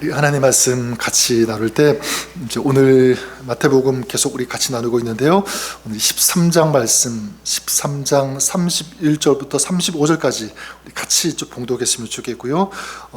우리 하나님 말씀 같이 나눌 때 이제 오늘 마태복음 계속 우리 같이 나누고 있는데요. 오늘 13장 말씀 13장 31절부터 35절까지 우리 같이 좀 봉독했으면 좋겠고요.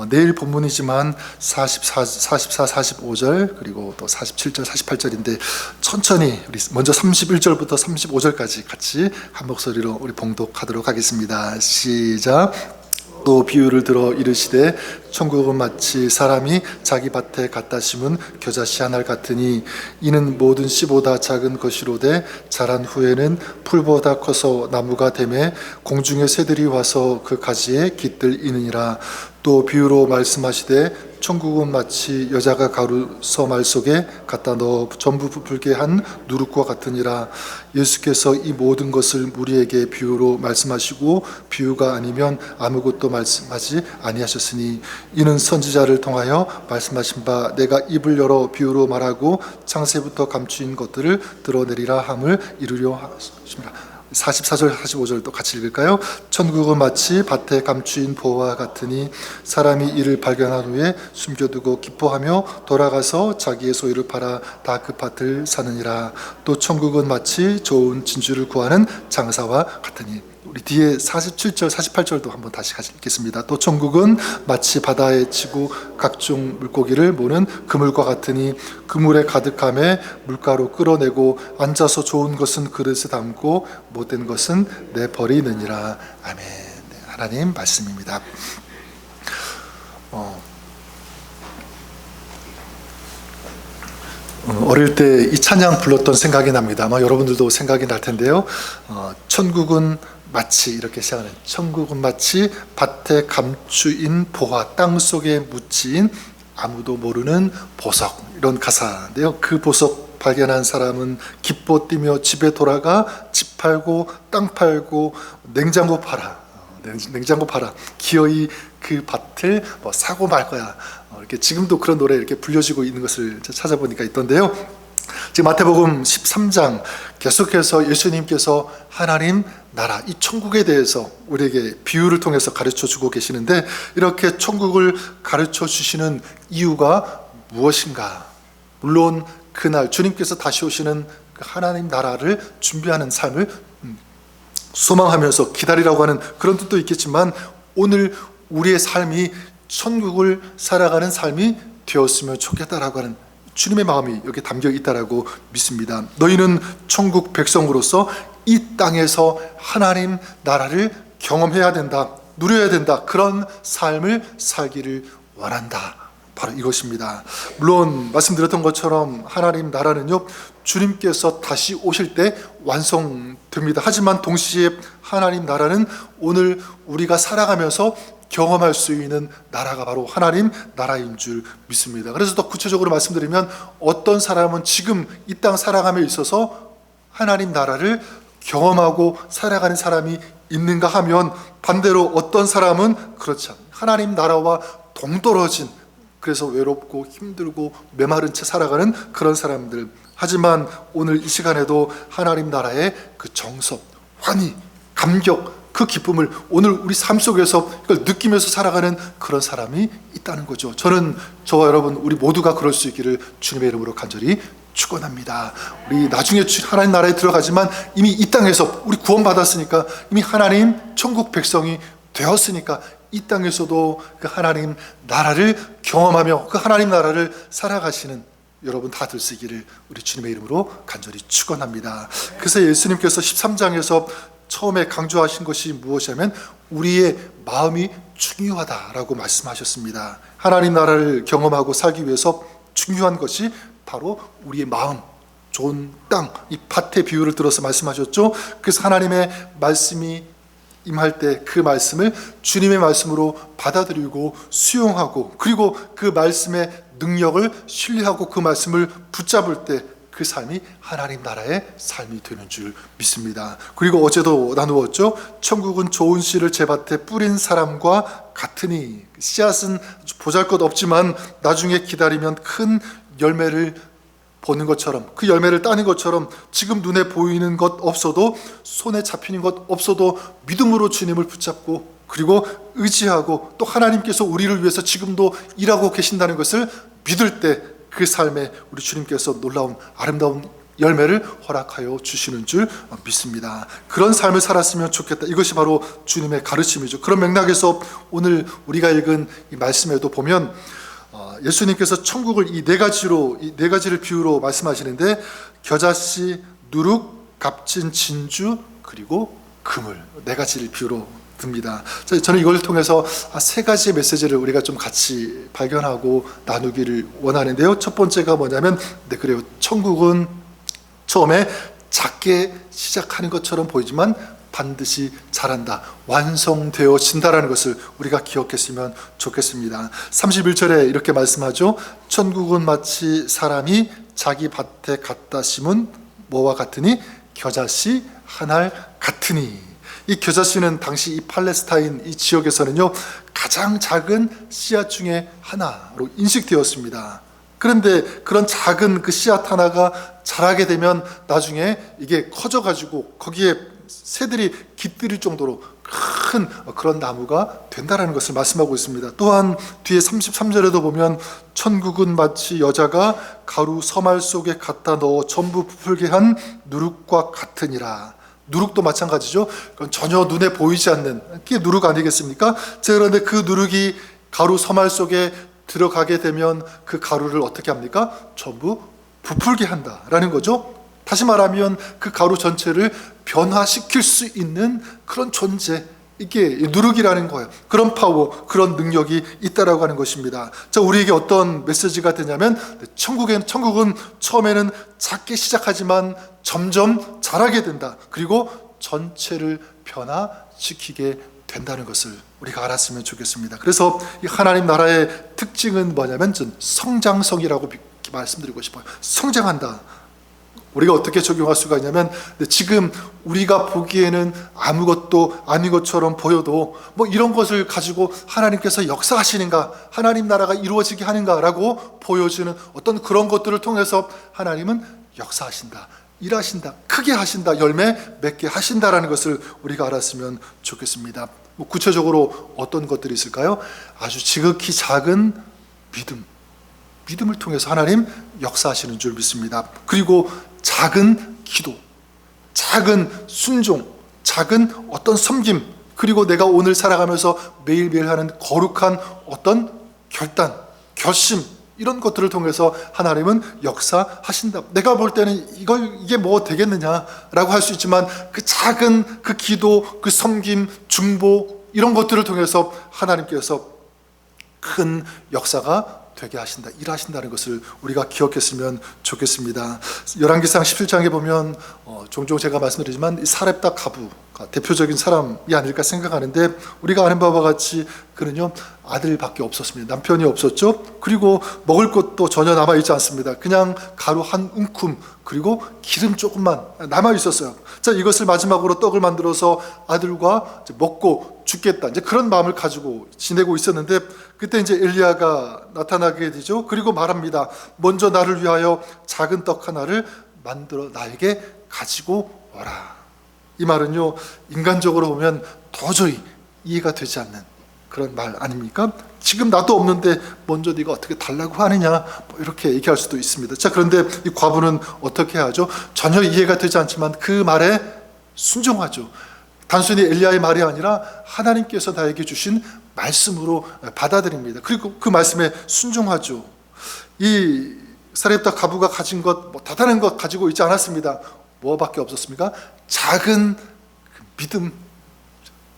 내일 본문이지만 44, 45절 그리고 또 47절, 48절인데 천천히 우리 먼저 31절부터 35절까지 같이 한 목소리로 우리 봉독하도록 하겠습니다. 시작. 또 비유를 들어 이르시되 천국은 마치 사람이 자기 밭에 갖다 심은 겨자씨 하나 같으니 이는 모든 씨보다 작은 것이로되 자란 후에는 풀보다 커서 나무가 되매 공중의 새들이 와서 그 가지에 깃들이느니라. 또 비유로 말씀하시되 천국은 마치 여자가 가루 서말 속에 갖다 넣어 전부 부풀게 한 누룩과 같으니라. 예수께서 이 모든 것을 우리에게 비유로 말씀하시고 비유가 아니면 아무것도 말씀하지 아니하셨으니 이는 선지자를 통하여 말씀하신 바 내가 입을 열어 비유로 말하고 창세부터 감추인 것들을 드러내리라 함을 이루려 하십니다. 44절 45절도 같이 읽을까요? 천국은 마치 밭에 감추인 보와 같으니 사람이 이를 발견한 후에 숨겨두고 기뻐하며 돌아가서 자기의 소유를 팔아 다 그 밭을 사느니라. 또 천국은 마치 좋은 진주를 구하는 장사와 같으니. 우리 뒤에 47절 48절도 한번 다시 같이 읽겠습니다. 또 천국은 마치 바다에 치고 각종 물고기를 모는 그물과 같으니 그물에 가득함에 물가로 끌어내고 앉아서 좋은 것은 그릇에 담고 못된 것은 내버리느니라. 아멘. 네, 하나님 말씀입니다. 어릴 때 이 찬양 불렀던 생각이 납니다. 아마 여러분들도 생각이 날 텐데요. 천국은 마치 이렇게 시작하는, 천국은 마치 밭에 감추인 보화, 땅 속에 묻힌 아무도 모르는 보석, 이런 가사인데요. 그 보석 발견한 사람은 기뻐 뛰며 집에 돌아가 집 팔고 땅 팔고 냉장고 팔아 기어이 그 밭을 사고 말 거야. 이렇게 지금도 그런 노래 이렇게 불려지고 있는 것을 찾아보니까 있던데요. 지금 마태복음 13장 계속해서 예수님께서 하나님 나라, 이 천국에 대해서 우리에게 비유를 통해서 가르쳐 주고 계시는데, 이렇게 천국을 가르쳐 주시는 이유가 무엇인가? 물론 그날 주님께서 다시 오시는 그 하나님 나라를 준비하는 삶을 소망하면서 기다리라고 하는 그런 뜻도 있겠지만, 오늘 우리의 삶이 천국을 살아가는 삶이 되었으면 좋겠다라고 하는 주님의 마음이 여기 담겨 있다라고 믿습니다. 너희는 천국 백성으로서 이 땅에서 하나님 나라를 경험해야 된다, 누려야 된다, 그런 삶을 살기를 원한다. 바로 이것입니다. 물론 말씀드렸던 것처럼 하나님 나라는요, 주님께서 다시 오실 때 완성됩니다. 하지만 동시에 하나님 나라는 오늘 우리가 살아가면서 경험할 수 있는 나라가 바로 하나님 나라인 줄 믿습니다. 그래서 더 구체적으로 말씀드리면, 어떤 사람은 지금 이 땅 살아감에 있어서 하나님 나라를 경험하고 살아가는 사람이 있는가 하면, 반대로 어떤 사람은 그렇지 않아요. 하나님 나라와 동떨어진, 그래서 외롭고 힘들고 메마른 채 살아가는 그런 사람들. 하지만 오늘 이 시간에도 하나님 나라의 그 정석, 환희, 감격, 그 기쁨을 오늘 우리 삶 속에서 이걸 느끼면서 살아가는 그런 사람이 있다는 거죠. 저는 저와 여러분 우리 모두가 그럴 수 있기를 주님의 이름으로 간절히 축원합니다. 우리 나중에 하나님 나라에 들어가지만 이미 이 땅에서 우리 구원받았으니까, 이미 하나님 천국 백성이 되었으니까 이 땅에서도 그 하나님 나라를 경험하며 그 하나님 나라를 살아가시는 여러분 다 될 수 있기를 우리 주님의 이름으로 간절히 축원합니다. 그래서 예수님께서 13장에서 처음에 강조하신 것이 무엇이냐면, 우리의 마음이 중요하다라고 말씀하셨습니다. 하나님 나라를 경험하고 살기 위해서 중요한 것이 바로 우리의 마음, 좋은 땅, 이 밭의 비유를 들어서 말씀하셨죠. 그래서 하나님의 말씀이 임할 때 그 말씀을 주님의 말씀으로 받아들이고 수용하고, 그리고 그 말씀의 능력을 신뢰하고 그 말씀을 붙잡을 때 그 삶이 하나님 나라의 삶이 되는 줄 믿습니다. 그리고 어제도 나누었죠. 천국은 좋은 씨를 제 밭에 뿌린 사람과 같으니, 씨앗은 보잘것없지만 나중에 기다리면 큰 열매를 보는 것처럼, 그 열매를 따는 것처럼, 지금 눈에 보이는 것 없어도, 손에 잡히는 것 없어도 믿음으로 주님을 붙잡고 그리고 의지하고 또 하나님께서 우리를 위해서 지금도 일하고 계신다는 것을 믿을 때 그 삶에 우리 주님께서 놀라운 아름다운 열매를 허락하여 주시는 줄 믿습니다. 그런 삶을 살았으면 좋겠다. 이것이 바로 주님의 가르침이죠. 그런 맥락에서 오늘 우리가 읽은 이 말씀에도 보면 예수님께서 천국을 이 네 가지를 비유로 말씀하시는데 겨자씨, 누룩, 값진 진주, 그리고 그물, 네 가지를 비유로 듭니다. 저는 이걸 통해서 세 가지의 메시지를 우리가 좀 같이 발견하고 나누기를 원하는데요. 첫 번째가 뭐냐면 그래요. 천국은 처음에 작게 시작하는 것처럼 보이지만 반드시 자란다, 완성되어진다라는 것을 우리가 기억했으면 좋겠습니다. 31절에 이렇게 말씀하죠. 천국은 마치 사람이 자기 밭에 갖다 심은 뭐와 같으니 겨자씨 한 알 같으니. 이 겨자씨는 당시 이 팔레스타인 이 지역에서는요 가장 작은 씨앗 중에 하나로 인식되었습니다. 그런데 그런 작은 그 씨앗 하나가 자라게 되면 나중에 이게 커져가지고 거기에 새들이 깃들일 정도로 큰 그런 나무가 된다라는 것을 말씀하고 있습니다. 또한 뒤에 33절에도 보면 천국은 마치 여자가 가루 서말 속에 갖다 넣어 전부 부풀게 한 누룩과 같으니라. 누룩도 마찬가지죠. 그건 전혀 눈에 보이지 않는 그게 누룩 아니겠습니까? 그런데 그 누룩이 가루 서말 속에 들어가게 되면 그 가루를 어떻게 합니까? 전부 부풀게 한다라는 거죠. 다시 말하면 그 가루 전체를 변화시킬 수 있는 그런 존재, 이게 누룩이라는 거예요. 그런 파워, 그런 능력이 있다라고 하는 것입니다. 자, 우리에게 어떤 메시지가 되냐면 천국은 처음에는 작게 시작하지만 점점 자라게 된다. 그리고 전체를 변화시키게 된다는 것을 우리가 알았으면 좋겠습니다. 그래서 이 하나님 나라의 특징은 뭐냐면 전 성장성이라고 말씀드리고 싶어요. 성장한다. 우리가 어떻게 적용할 수가 있냐면 지금 우리가 보기에는 아무것도 아닌 것처럼 보여도 뭐 이런 것을 가지고 하나님께서 역사하시는가, 하나님 나라가 이루어지게 하는가라고 보여주는 어떤 그런 것들을 통해서 하나님은 역사하신다, 일하신다, 크게 하신다, 열매 맺게 하신다라는 것을 우리가 알았으면 좋겠습니다. 뭐 구체적으로 어떤 것들이 있을까요? 아주 지극히 작은 믿음을 통해서 하나님 역사하시는 줄 믿습니다. 그리고 작은 기도, 작은 순종, 작은 어떤 섬김, 그리고 내가 오늘 살아가면서 매일매일 하는 거룩한 어떤 결단, 결심, 이런 것들을 통해서 하나님은 역사하신다. 내가 볼 때는 이게 뭐 되겠느냐라고 할 수 있지만 그 작은 그 기도, 그 섬김, 중보, 이런 것들을 통해서 하나님께서 큰 역사가 되게 하신다, 일하신다는 것을 우리가 기억했으면 좋겠습니다. 열왕기상 17장에 보면 종종 제가 말씀드리지만 사렙다 가부가 대표적인 사람이 아닐까 생각하는데, 우리가 아는 바와 같이 그는요 아들밖에 없었습니다. 남편이 없었죠. 그리고 먹을 것도 전혀 남아있지 않습니다. 그냥 가루 한 움큼 그리고 기름 조금만 남아있었어요. 자, 이것을 마지막으로 떡을 만들어서 아들과 먹고 죽겠다, 이제 그런 마음을 가지고 지내고 있었는데, 그때 이제 엘리야가 나타나게 되죠. 그리고 말합니다. 먼저 나를 위하여 작은 떡 하나를 만들어 나에게 가지고 오라. 이 말은요 인간적으로 보면 도저히 이해가 되지 않는 그런 말 아닙니까? 지금 나도 없는데 먼저 네가 어떻게 달라고 하느냐, 뭐 이렇게 얘기할 수도 있습니다. 자, 그런데 이 과부는 어떻게 하죠? 전혀 이해가 되지 않지만 그 말에 순종하죠. 단순히 엘리야의 말이 아니라 하나님께서 나에게 주신 말씀으로 받아들입니다. 그리고 그 말씀에 순종하죠. 이 사렙다 가부가 가진 것, 뭐 대단한 것 가지고 있지 않았습니다. 뭐밖에 없었습니까? 작은 믿음,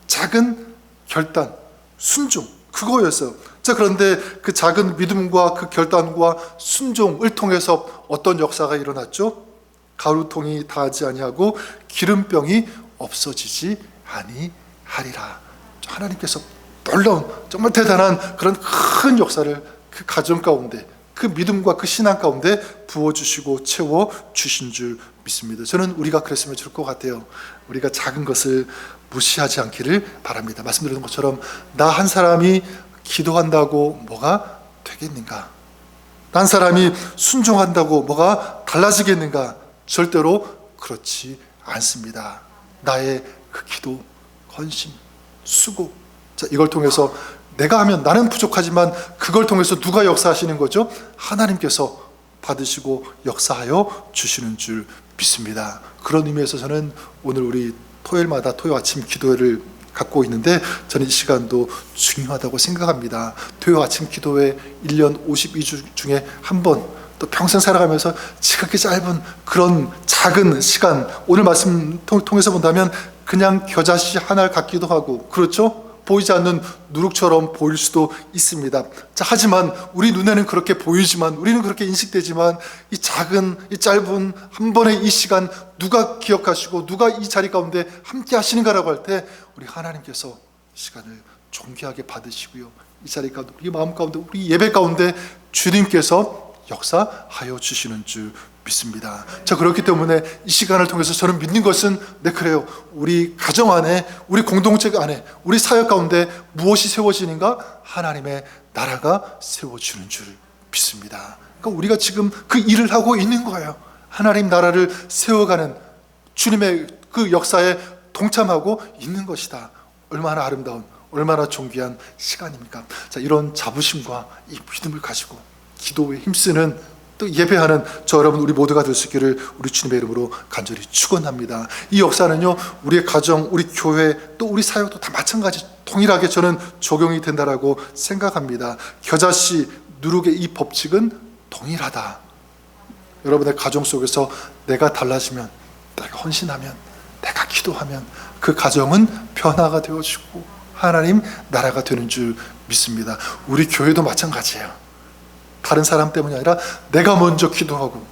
작은 결단, 순종, 그거였어요. 자, 그런데 그 작은 믿음과 그 결단과 순종을 통해서 어떤 역사가 일어났죠? 가루통이 닿지 아니하고 기름병이 없어지지 아니하리라. 하나님께서 놀라운, 정말 대단한 그런 큰 역사를 그 가정 가운데, 그 믿음과 그 신앙 가운데 부어주시고 채워주신 줄 믿습니다. 저는 우리가 그랬으면 좋을 것 같아요. 우리가 작은 것을 무시하지 않기를 바랍니다. 말씀드린 것처럼 나 한 사람이 기도한다고 뭐가 되겠는가? 나 한 사람이 순종한다고 뭐가 달라지겠는가? 절대로 그렇지 않습니다. 나의 그 기도, 헌신, 수고, 자, 이걸 통해서 내가 하면 나는 부족하지만 그걸 통해서 누가 역사하시는 거죠? 하나님께서 받으시고 역사하여 주시는 줄 믿습니다. 그런 의미에서 저는 오늘 우리 토요일마다 토요 아침 기도회를 갖고 있는데 저는 이 시간도 중요하다고 생각합니다. 토요 아침 기도회 1년 52주 중에 한 번, 또 평생 살아가면서 지극히 짧은 그런 작은 시간, 오늘 말씀 통해서 본다면 그냥 겨자씨 하나 같기도 하고, 그렇죠? 보이지 않는 누룩처럼 보일 수도 있습니다. 자, 하지만 우리 눈에는 그렇게 보이지만, 우리는 그렇게 인식되지만, 이 작은, 이 짧은 한 번의 이 시간 누가 기억하시고 누가 이 자리 가운데 함께 하시는가라고 할 때 우리 하나님께서 시간을 존귀하게 받으시고요, 이 자리 가운데, 우리 마음 가운데, 우리 예배 가운데 주님께서 역사하여 주시는 줄 믿습니다. 자, 그렇기 때문에 이 시간을 통해서 저는 믿는 것은, 네, 그래요, 우리 가정 안에, 우리 공동체 안에, 우리 사역 가운데 무엇이 세워지는가? 하나님의 나라가 세워지는 줄 믿습니다. 그러니까 우리가 지금 그 일을 하고 있는 거예요. 하나님 나라를 세워가는 주님의 그 역사에 동참하고 있는 것이다. 얼마나 아름다운, 얼마나 존귀한 시간입니까? 자, 이런 자부심과 이 믿음을 가지고 기도에 힘쓰는, 또 예배하는 저 여러분 우리 모두가 될 수 있기를 우리 주님의 이름으로 간절히 축원합니다. 이 역사는요, 우리의 가정, 우리 교회, 또 우리 사역도 다 마찬가지 동일하게 저는 적용이 된다라고 생각합니다. 겨자씨 누룩의 이 법칙은 동일하다. 여러분의 가정 속에서 내가 달라지면, 내가 헌신하면, 내가 기도하면 그 가정은 변화가 되어지고 하나님 나라가 되는 줄 믿습니다. 우리 교회도 마찬가지예요. 다른 사람 때문이 아니라 내가 먼저 기도하고,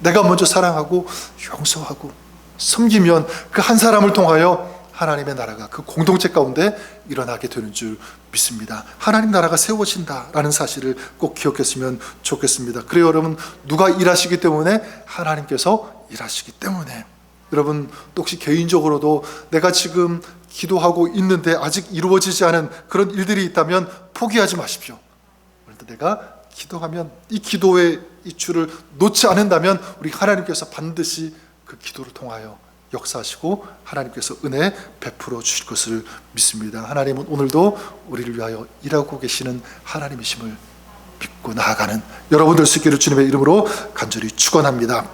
내가 먼저 사랑하고 용서하고 섬기면 그 한 사람을 통하여 하나님의 나라가 그 공동체 가운데 일어나게 되는 줄 믿습니다. 하나님 나라가 세워진다라는 사실을 꼭 기억했으면 좋겠습니다. 그래요, 여러분, 누가 일하시기 때문에? 하나님께서 일하시기 때문에. 여러분, 또 혹시 개인적으로도 내가 지금 기도하고 있는데 아직 이루어지지 않은 그런 일들이 있다면 포기하지 마십시오. 그런데 내가 기도하면, 이 기도의 이 줄을 놓지 않는다면 우리 하나님께서 반드시 그 기도를 통하여 역사하시고 하나님께서 은혜 베풀어 주실 것을 믿습니다. 하나님은 오늘도 우리를 위하여 일하고 계시는 하나님이심을 믿고 나아가는 여러분 될 수 있기를 주님의 이름으로 간절히 축원합니다.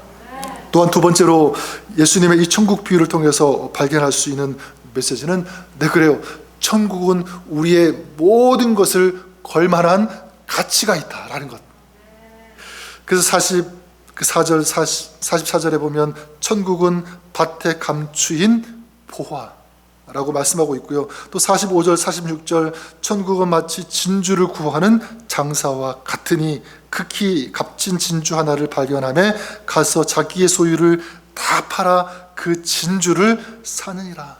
또한 두 번째로 예수님의 이 천국 비유를 통해서 발견할 수 있는 메시지는, 네, 그래요, 천국은 우리의 모든 것을 걸만한 가치가 있다라는 것. 그래서 44절에 보면 천국은 밭에 감추인 보화라고 말씀하고 있고요. 또 45절, 46절 천국은 마치 진주를 구하는 장사와 같으니 극히 값진 진주 하나를 발견하며 가서 자기의 소유를 다 팔아 그 진주를 사느니라.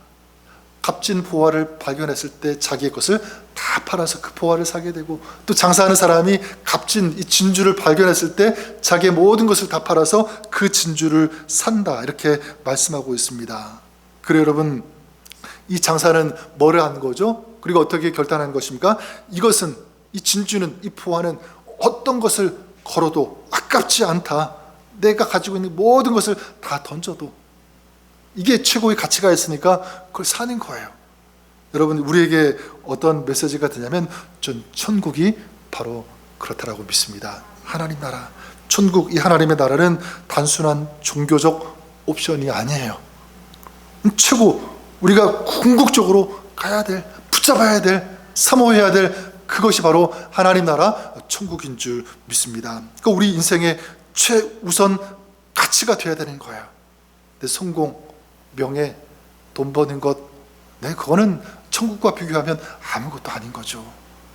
값진 보화를 발견했을 때 자기의 것을 다 팔아서 그 보화를 사게 되고, 또 장사하는 사람이 값진 이 진주를 발견했을 때 자기의 모든 것을 다 팔아서 그 진주를 산다, 이렇게 말씀하고 있습니다. 그래요, 여러분, 이 장사는 뭐를 한 거죠? 그리고 어떻게 결단한 것입니까? 이것은, 이 진주는, 이 보화는 어떤 것을 걸어도 아깝지 않다. 내가 가지고 있는 모든 것을 다 던져도 이게 최고의 가치가 있으니까 그걸 사는 거예요. 여러분, 우리에게 어떤 메시지가 되냐면, 전 천국이 바로 그렇다라고 믿습니다. 하나님 나라, 천국, 이 하나님의 나라는 단순한 종교적 옵션이 아니에요. 최고, 우리가 궁극적으로 가야 될, 붙잡아야 될, 사모해야 될 그것이 바로 하나님 나라 천국인 줄 믿습니다. 그러니까 우리 인생의 최우선 가치가 되어야 되는 거예요. 내 성공, 명예, 돈 버는 것, 네, 그거는 천국과 비교하면 아무것도 아닌 거죠.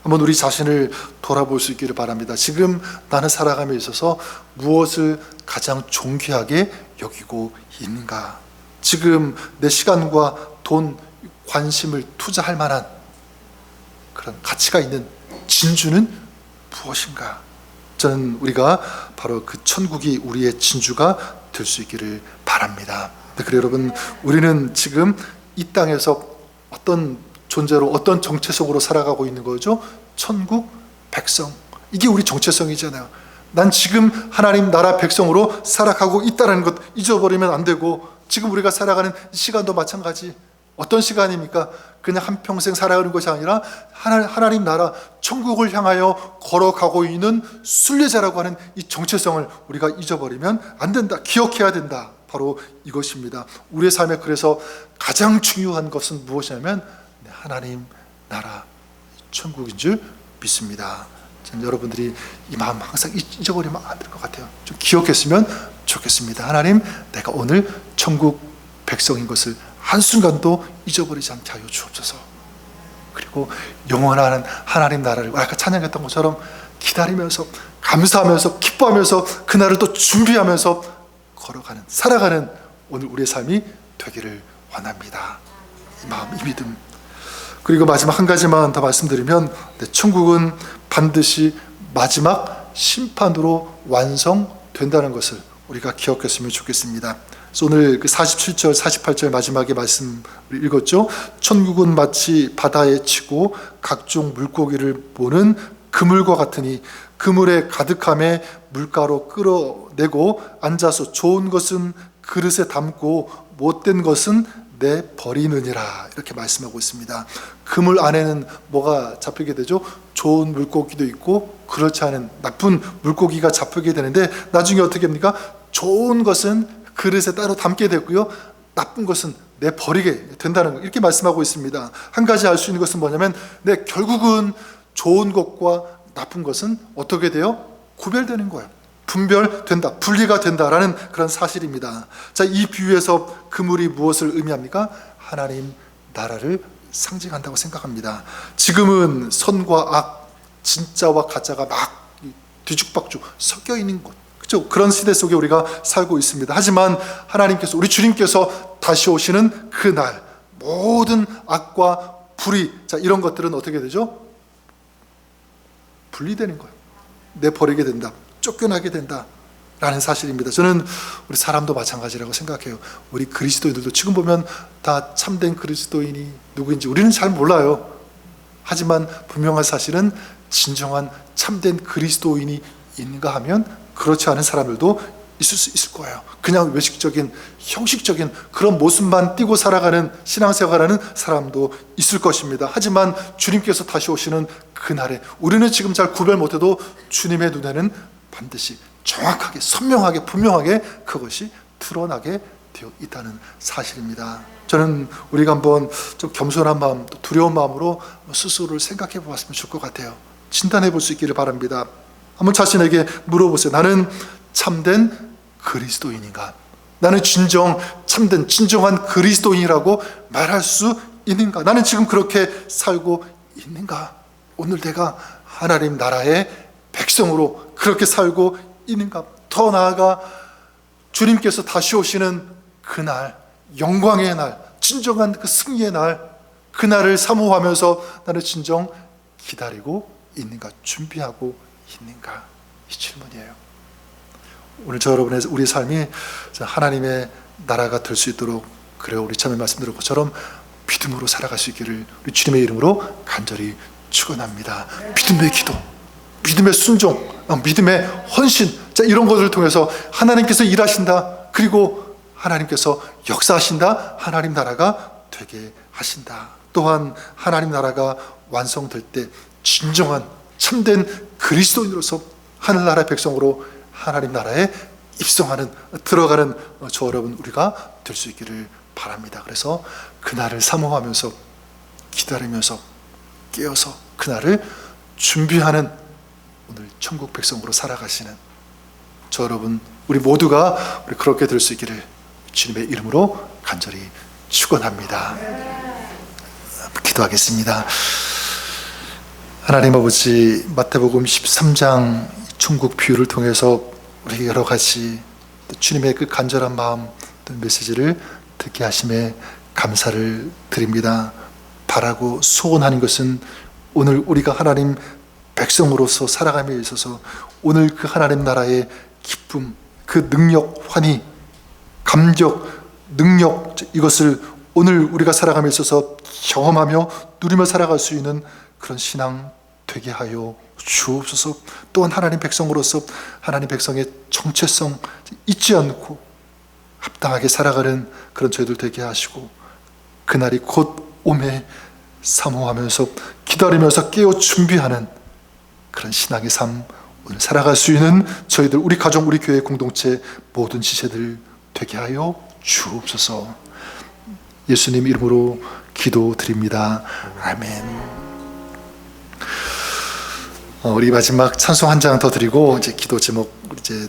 한번 우리 자신을 돌아볼 수 있기를 바랍니다. 지금 나는 살아감에 있어서 무엇을 가장 존귀하게 여기고 있는가? 지금 내 시간과 돈, 관심을 투자할 만한 그런 가치가 있는 진주는 무엇인가? 저는 우리가 바로 그 천국이 우리의 진주가 될 수 있기를 바랍니다. 그래요, 여러분, 우리는 지금 이 땅에서 어떤 존재로, 어떤 정체성으로 살아가고 있는 거죠? 천국 백성. 이게 우리 정체성이잖아요. 난 지금 하나님 나라 백성으로 살아가고 있다는 것 잊어버리면 안 되고, 지금 우리가 살아가는 시간도 마찬가지. 어떤 시간입니까? 그냥 한평생 살아가는 것이 아니라 하나님 나라 천국을 향하여 걸어가고 있는 순례자라고 하는 이 정체성을 우리가 잊어버리면 안 된다. 기억해야 된다. 바로 이것입니다. 우리의 삶에 그래서 가장 중요한 것은 무엇이냐면 하나님 나라 천국인 줄 믿습니다. 저는 여러분들이 이 마음 항상 잊어버리면 안 될 것 같아요. 좀 기억했으면 좋겠습니다. 하나님, 내가 오늘 천국 백성인 것을 한순간도 잊어버리지 않게 하여 주옵소서. 그리고 영원한 하나님 나라를 아까 찬양했던 것처럼 기다리면서 감사하면서 기뻐하면서 그날을 또 준비하면서 걸어가는 살아가는 오늘 우리의 삶이 되기를 원합니다. 이 마음, 이 믿음. 그리고 마지막 한 가지만 더 말씀드리면 천국은 반드시 마지막 심판으로 완성된다는 것을 우리가 기억했으면 좋겠습니다. 그래서 오늘 그 47절, 48절 마지막에 말씀 읽었죠. 천국은 마치 바다에 치고 각종 물고기를 보는 그물과 같으니 그물에 가득함에 물가로 끌어내고 앉아서 좋은 것은 그릇에 담고 못된 것은 내버리느니라, 이렇게 말씀하고 있습니다. 그물 안에는 뭐가 잡히게 되죠? 좋은 물고기도 있고 그렇지 않은 나쁜 물고기가 잡히게 되는데 나중에 어떻게 합니까? 좋은 것은 그릇에 따로 담게 되고요, 나쁜 것은 내버리게 된다는 거, 이렇게 말씀하고 있습니다. 한 가지 알 수 있는 것은 뭐냐면 결국은 좋은 것과 나쁜 것은 어떻게 돼요? 구별되는 거예요. 분별된다, 분리가 된다라는 그런 사실입니다. 자, 이 비유에서 그물이 무엇을 의미합니까? 하나님 나라를 상징한다고 생각합니다. 지금은 선과 악, 진짜와 가짜가 막 뒤죽박죽 섞여 있는 것, 그렇죠? 그런 시대 속에 우리가 살고 있습니다. 하지만 하나님께서, 우리 주님께서 다시 오시는 그날 모든 악과 불의, 자, 이런 것들은 어떻게 되죠? 분리되는 거예요. 내버리게 된다, 쫓겨나게 된다 라는 사실입니다. 저는 우리 사람도 마찬가지라고 생각해요. 우리 그리스도인들도 지금 보면 다 참된 그리스도인이 누구인지 우리는 잘 몰라요. 하지만 분명한 사실은 진정한 참된 그리스도인이 있는가 하면 그렇지 않은 사람들도 있을 수 있을 거예요. 그냥 외식적인, 형식적인 그런 모습만 띠고 살아가는 신앙생활하는 사람도 있을 것입니다. 하지만 주님께서 다시 오시는 그날에 우리는 지금 잘 구별 못해도 주님의 눈에는 반드시 정확하게, 선명하게, 분명하게 그것이 드러나게 되어 있다는 사실입니다. 저는 우리가 한번 좀 겸손한 마음, 두려운 마음으로 스스로를 생각해 보았으면 좋을 것 같아요. 진단해 볼 수 있기를 바랍니다. 한번 자신에게 물어보세요. 나는 참된 그리스도인인가? 나는 참된 진정한 그리스도인이라고 말할 수 있는가? 나는 지금 그렇게 살고 있는가? 오늘 내가 하나님 나라의 백성으로 그렇게 살고 있는가? 더 나아가 주님께서 다시 오시는 그날, 영광의 날, 진정한 그 승리의 날, 그날을 사모하면서 나는 진정 기다리고 있는가? 준비하고 있는가? 이 질문이에요. 오늘 저 여러분의 우리 삶이 하나님의 나라가 될 수 있도록, 그래요, 우리 처음에 말씀드린 것처럼 믿음으로 살아갈 수 있기를 우리 주님의 이름으로 간절히 축원합니다. 믿음의 기도, 믿음의 순종, 믿음의 헌신, 자, 이런 것을 통해서 하나님께서 일하신다, 그리고 하나님께서 역사하신다, 하나님 나라가 되게 하신다. 또한 하나님 나라가 완성될 때 진정한 참된 그리스도인으로서 하늘나라 백성으로 하나님 나라에 입성하는, 들어가는 저 여러분 우리가 될 수 있기를 바랍니다. 그래서 그날을 사모하면서 기다리면서 깨어서 그날을 준비하는 오늘 천국 백성으로 살아가시는 저 여러분 우리 모두가 우리 그렇게 될 수 있기를 주님의 이름으로 간절히 축원합니다. 기도하겠습니다. 하나님 아버지, 마태복음 13장 천국 비유를 통해서 우리 여러 가지 주님의 그 간절한 마음, 메시지를 듣게 하심에 감사를 드립니다. 바라고 소원하는 것은 오늘 우리가 하나님 백성으로서 살아감에 있어서 오늘 그 하나님 나라의 기쁨, 그 능력, 환희, 감격, 능력, 이것을 오늘 우리가 살아감에 있어서 경험하며 누리며 살아갈 수 있는 그런 신앙 되게 하여 주옵소서. 또한 하나님 백성으로서 하나님 백성의 정체성 잊지 않고 합당하게 살아가는 그런 저희들 되게 하시고, 그날이 곧 오매 사모하면서 기다리면서 깨어 준비하는 그런 신앙의 삶 오늘 살아갈 수 있는 저희들, 우리 가정, 우리 교회 공동체 모든 지체들 되게 하여 주옵소서. 예수님 이름으로 기도드립니다. 아멘. 우리 마지막 찬송 한 장 더 드리고 이제 기도 제목 이제